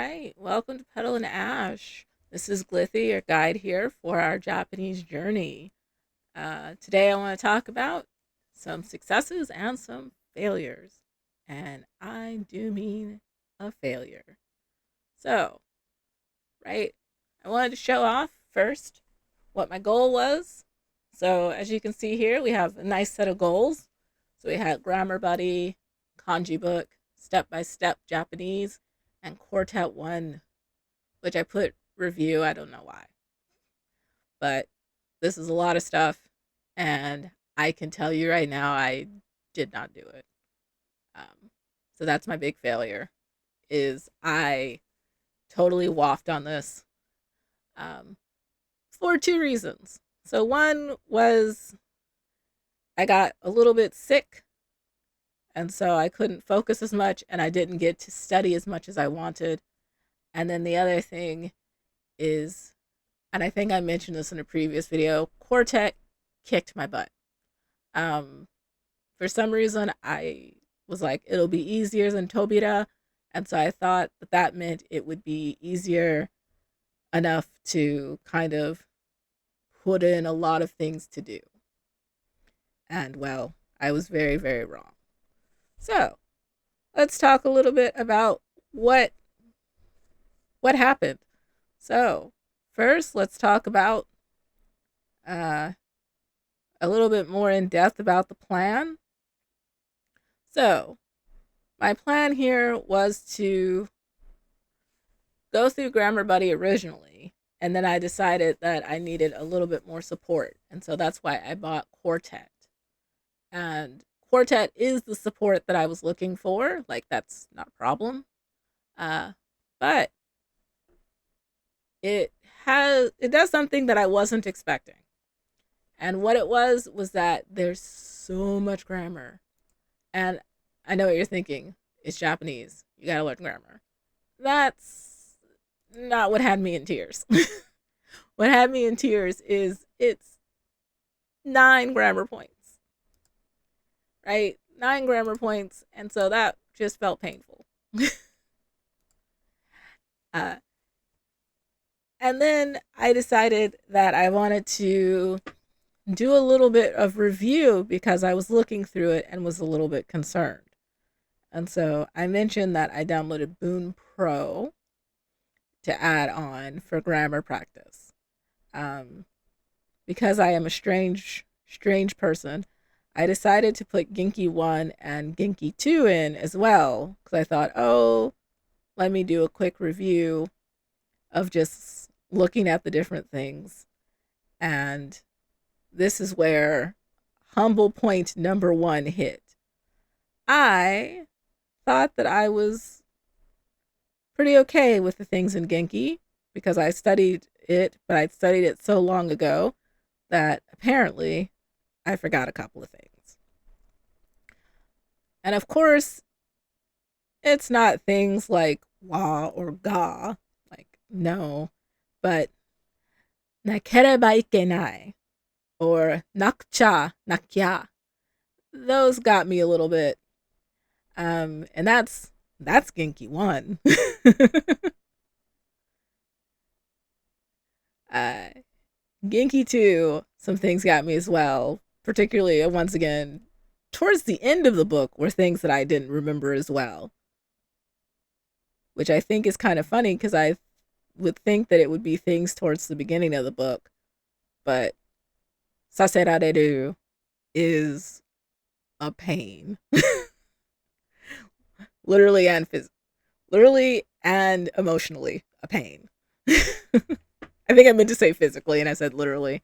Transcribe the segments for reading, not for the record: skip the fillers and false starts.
right, welcome to Petal and Ash. This is Glithy, your guide here for our Japanese journey. Today, I want to talk about some successes and some failures, and I do mean a failure. So, right, I wanted to show off first what my goal was. So, as you can see here, we have a nice set of goals. So, we had Grammar Buddy, Kanji Book, Step by Step Japanese, and Quartet 1, which I put review. I don't know why. But this is a lot of stuff. And I can tell you right now, I did not do it. So that's my big failure is I totally waffed on this for two reasons. So one was I got a little bit sick, and so I couldn't focus as much and I didn't get to study as much as I wanted. And then the other thing is, and I think I mentioned this in a previous video, Quartet kicked my butt. Um, for some reason, I was like, it'll be easier than Tobira. And so I thought that that meant it would be easier enough to kind of put in a lot of things to do. And well, I was very, very wrong. So let's talk a little bit about what happened. So first, let's talk about uh, a little bit more in depth about the plan. So, my plan here was to go through Grammar Buddy originally, and then I decided that I needed a little bit more support. And so that's why I bought Quartet. And Quartet is the support that I was looking for. Like, that's not a problem. But it does something that I wasn't expecting. And what it was that there's so much grammar. And I know what you're thinking. It's Japanese. You gotta learn grammar. That's not what had me in tears. What had me in tears is it's 9 grammar points, right? 9 grammar points. And so that just felt painful. uh, and then I decided that I wanted to do a little bit of review because I was looking through it and was a little bit concerned. And so I mentioned that I downloaded Bunpro to add on for grammar practice. Um, because I am a strange person, I decided to put Genki 1 and Genki 2 in as well. Because I thought, oh, let me do a quick review of just looking at the different things. And this is where humble point number 1 hit. I thought that I was pretty okay with the things in Genki because I studied it, but I'd studied it so long ago that apparently I forgot a couple of things. And of course, it's not things like wa or ga, like no, but nakereba ikenai or nakcha, nakya. Those got me a little bit. And that's Genki 1. uh Genki 2, some things got me as well, particularly once again towards the end of the book were things that I didn't remember as well, which I think is kind of funny because I would think that it would be things towards the beginning of the book, but saserareru is a pain. literally and emotionally a pain. I think I meant to say physically and I said literally.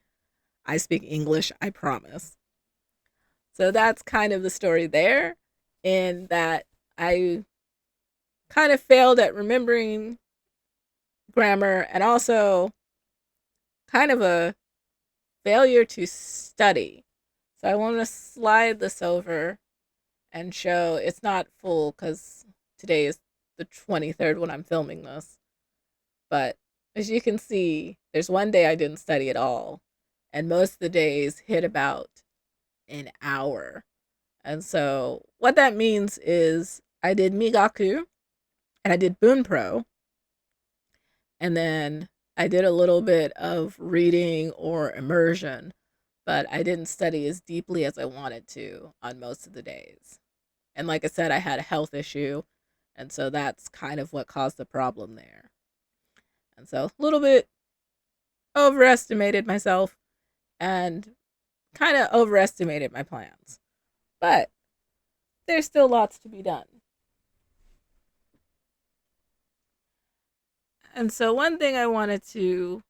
I speak English, I promise. So that's kind of the story there, in that I kind of failed at remembering grammar and also kind of a failure to study. So I want to slide this over and show it's not full because today is the 23rd when I'm filming this. But as you can see, there's one day I didn't study at all. And most of the days hit about an hour. And so what that means is I did Migaku and I did Bunpro. And then I did a little bit of reading or immersion, but I didn't study as deeply as I wanted to on most of the days. And like I said, I had a health issue, and so that's kind of what caused the problem there. And so a little bit overestimated myself and kind of overestimated my plans. But there's still lots to be done. And so one thing I wanted to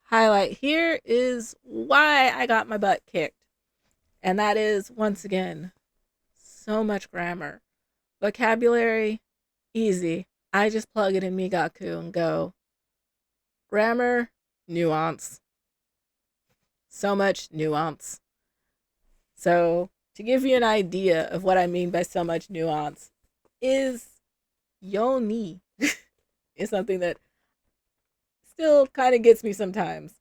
highlight here is why I got my butt kicked. And that is, once again, so much grammar. Vocabulary, easy. I just plug it in Migaku and go. Grammar, nuance. So much nuance. So, to give you an idea of what I mean by so much nuance, is yoni is something that still kind of gets me sometimes.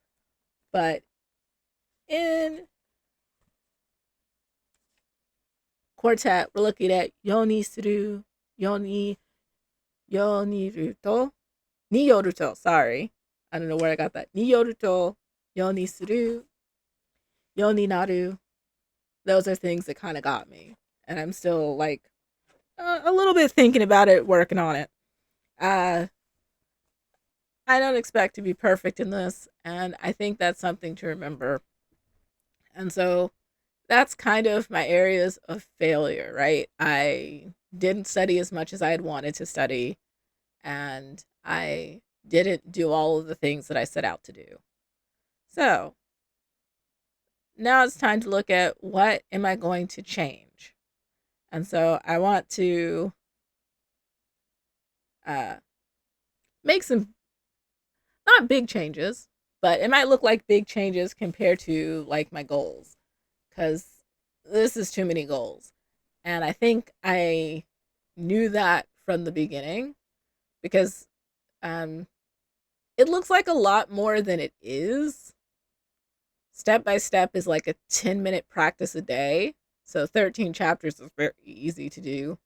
But in Quartet, we're looking at yoni suru, yoni, yoniruto, niyoruto, sorry. I don't know where I got that. Niyoruto, yoni suru, yoni naru. Those are things that kind of got me. And I'm still like a little bit thinking about it, working on it. Uh, I don't expect to be perfect in this, and I think that's something to remember. And so that's kind of my areas of failure, right? I didn't study as much as I had wanted to study, and I didn't do all of the things that I set out to do. So now it's time to look at what am I going to change. And so I want to uh, make some not big changes, but it might look like big changes compared to like my goals, because this is too many goals. And I think I knew that from the beginning because um, it looks like a lot more than it is. Step by step is like a 10-minute practice a day. So 13 chapters is very easy to do.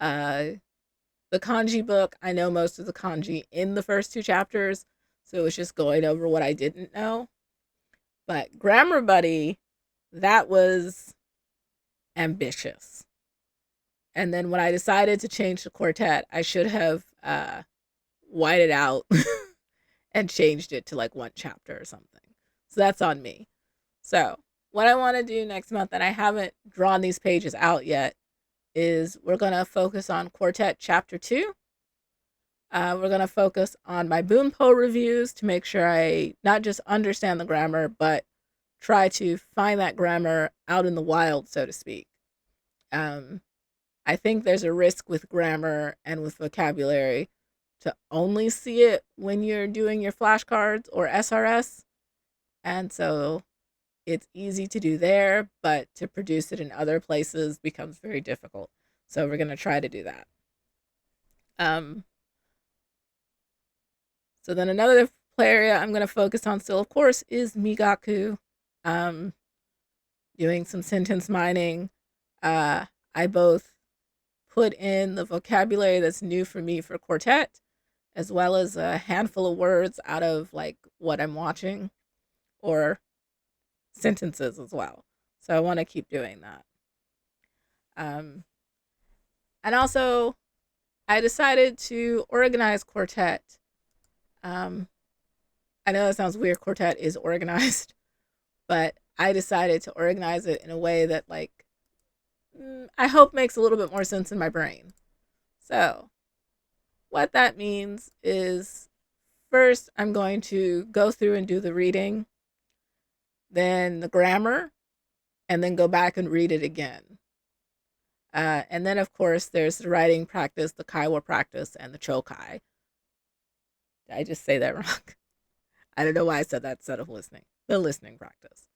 Uh, the kanji book, I know most of the kanji in the first two chapters. So it was just going over what I didn't know. But Grammar Buddy, that was ambitious. And then when I decided to change to Quartet, I should have whited out and changed it to like one chapter or something. So that's on me. So what I want to do next month, and I haven't drawn these pages out yet, is we're going to focus on Quartet Chapter 2. We're going to focus on my Bunpro reviews to make sure I not just understand the grammar, but try to find that grammar out in the wild, so to speak. I think there's a risk with grammar and with vocabulary to only see it when you're doing your flashcards or SRS. And so it's easy to do there, but to produce it in other places becomes very difficult. So we're going to try to do that. So then another area I'm going to focus on still, of course, is Migaku. Doing some sentence mining. I both put in the vocabulary that's new for me for Quartet, as well as a handful of words out of like what I'm watching, or sentences as well. So I want to keep doing that. And also, I decided to organize Quartet. I know that sounds weird. Quartet is organized, but I decided to organize it in a way that like I hope makes a little bit more sense in my brain. So, what that means is first I'm going to go through and do the reading, then the grammar, and then go back and read it again. And then, of course, there's the writing practice, the kaiwa practice, and the chokai. Did I just say that wrong? I don't know why I said that instead of listening. The listening practice.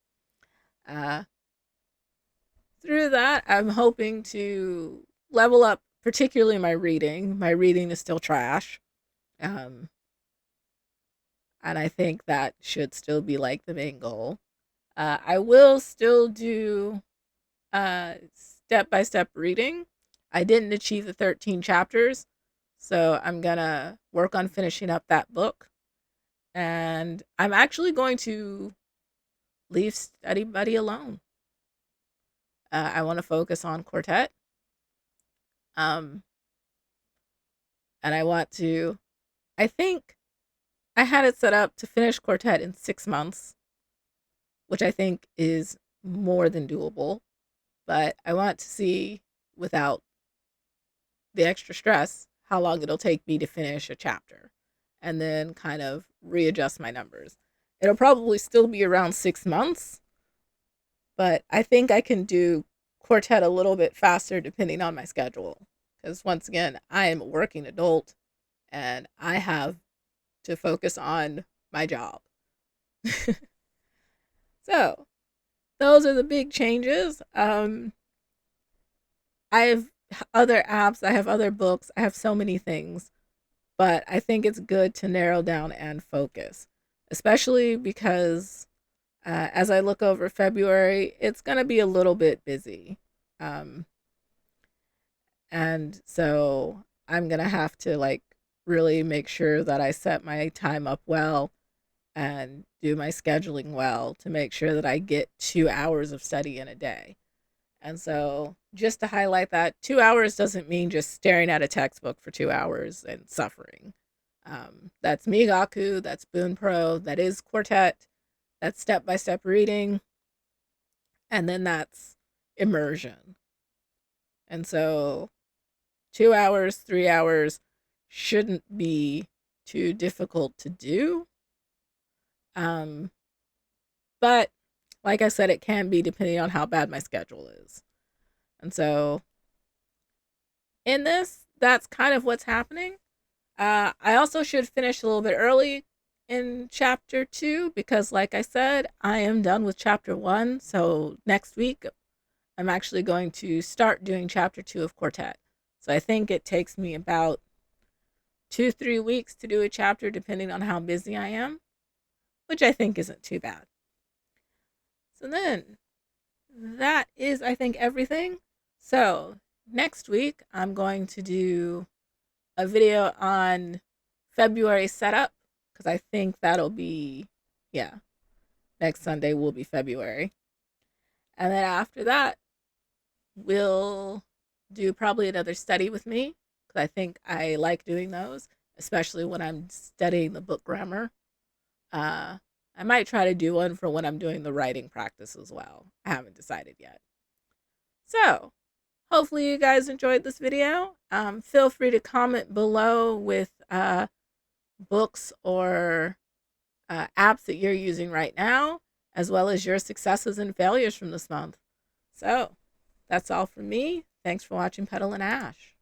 Through that, I'm hoping to level up, particularly my reading. My reading is still trash. And I think that should still be like the main goal. I will still do step by step reading. I didn't achieve the 13 chapters, So I'm gonna work on finishing up that book. And I'm actually going to leave Study Buddy alone. I want to focus on Quartet. Um, and I think I had it set up to finish Quartet in 6 months, which I think is more than doable. But I want to see, without the extra stress, how long it'll take me to finish a chapter and then kind of readjust my numbers. It'll probably still be around 6 months, but I think I can do Quartet a little bit faster depending on my schedule. Because once again, I am a working adult and I have to focus on my job. So, those are the big changes. I have other apps, I have other books, I have so many things, but I think it's good to narrow down and focus, especially because as I look over February, it's going to be a little bit busy. Um, and so I'm going to have to like really make sure that I set my time up well and do my scheduling well to make sure that I get 2 hours of study in a day. And so, just to highlight that, 2 hours doesn't mean just staring at a textbook for 2 hours and suffering. That's Migaku, that's Bunpro, that is Quartet, that's step by step reading, and then that's immersion. And so, 2 hours, 3 hours shouldn't be too difficult to do. Um, but like I said, it can be depending on how bad my schedule is. And so, in this, that's kind of what's happening. I also should finish a little bit early in chapter 2 because, like I said, I am done with chapter 1. So, next week, I'm actually going to start doing chapter 2 of Quartet. So, I think it takes me about 2-3 weeks to do a chapter, depending on how busy I am, which I think isn't too bad. So, then that is, I think, everything. So, next week, I'm going to do a video on February setup because I think that'll be, yeah, next Sunday will be February. And then after that, we'll do probably another study with me because I think I like doing those, especially when I'm studying the book grammar. Uh, I might try to do one for when I'm doing the writing practice as well. I haven't decided yet. So, hopefully you guys enjoyed this video. Feel free to comment below with books or apps that you're using right now, as well as your successes and failures from this month. So, that's all from me. Thanks for watching Petal and Ash.